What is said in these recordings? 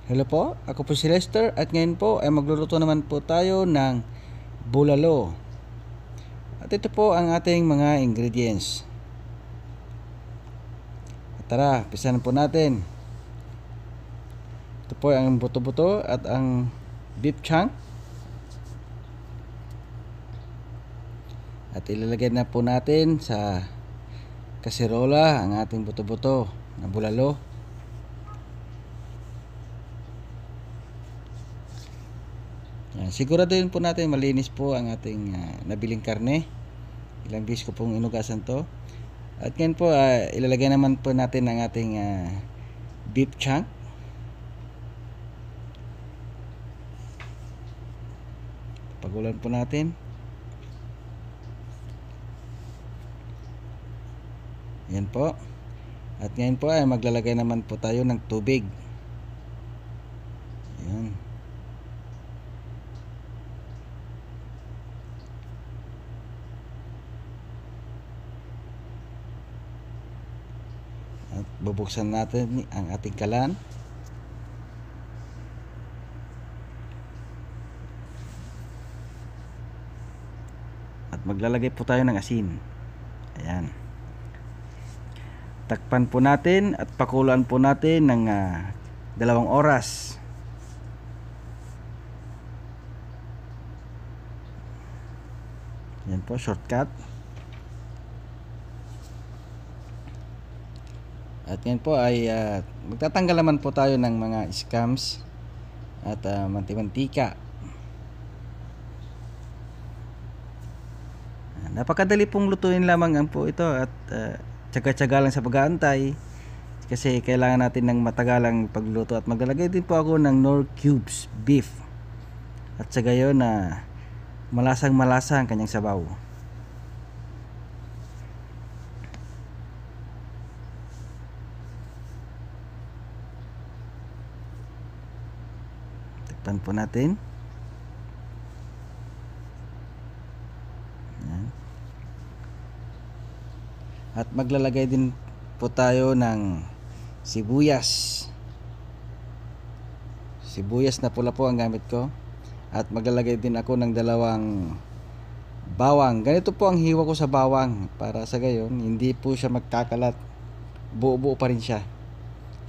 Hello po, ako po si Lester at ngayon po ay magluluto naman po tayo ng bulalo. At ito po ang ating mga ingredients. At tara, pisahan po natin. Ito po ang buto-buto at ang beef chunk. At ilalagay na po natin sa kaserola ang ating buto-buto na bulalo. Siguraduhin po natin malinis po ang ating nabiling karne. Ilang beses ko pong inugasan to. At ngayon po ilalagay naman po natin ang ating beef chunk. Pagulan po natin. Yan po. At ngayon po ay maglalagay naman po tayo ng tubig. Yan. At bubuksan natin ang ating kalan. At maglalagay po tayo ng asin. Ayan. Takpan po natin at pakuluan po natin ng 2 oras. Yan po, shortcut. At yan po ay magtatanggal naman po tayo ng mga scams at mantika. Napakadali pong lutuin lamang po ito at tsaga-tsaga lang sa pag-aantay kasi kailangan natin ng matagalang pagluto. At maglalagay din po ako ng Knorr cubes beef at sa gayon na malasang-malasa ang kanyang sabaw. Tikpan po natin. Yan. At maglalagay din po tayo ng sibuyas. Sibuyas na pula po ang gamit ko. At maglalagay din ako ng 2 bawang. Ganito po ang hiwa ko sa bawang para sa gayon hindi po siya magkakalat. Buo-buo pa rin siya.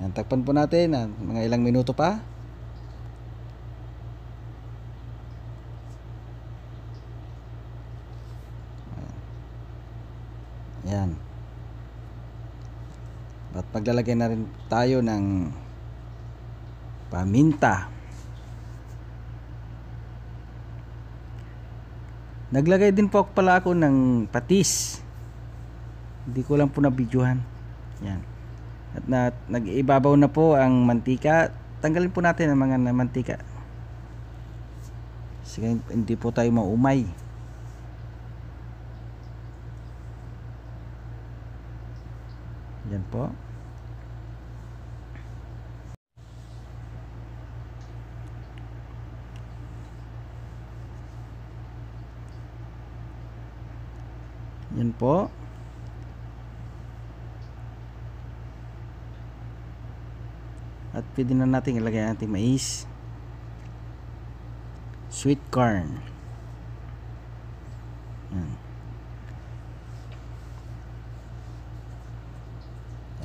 Yan, takpan po natin mga ilang minuto pa. Yan. At maglalagay na rin tayo ng paminta. Naglagay din po pala ako ng patis. Hindi ko lang po na-videohan. Yan. At nag-ibabaw na po ang mantika. Tanggalin po natin ang mga mantika. Sige, hindi po tayo maumay. Yan po. Yan po. At pwede na natin ilagay ang ating mais. Sweet corn. Yan.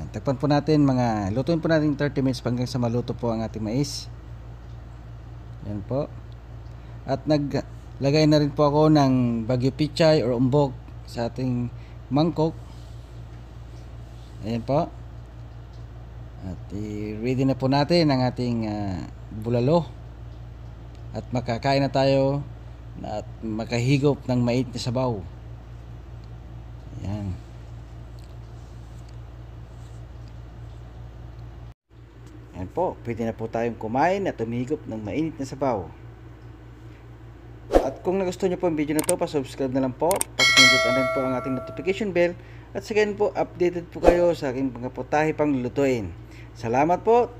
Yan. Takpan po natin lutuin po natin 30 minutes hanggang sa maluto po ang ating mais. Yan po. At naglagay na rin po ako ng bagyo pichay or umbok sa ating mangkok. Ayan po. At i-ready na po natin ang ating bulalo. At makakain na tayo at makahigop ng mainit na sabaw. Ayan. Ayan po, pwede na po tayong kumain at umihigop ng mainit na sabaw. At kung nagustuhan nyo po ang video na to, pa-subscribe na lang po. Pakipindutan din po ang ating notification bell. At sa ganun po, updated po kayo sa aking mga putahe pang lulutuin. Salamat po.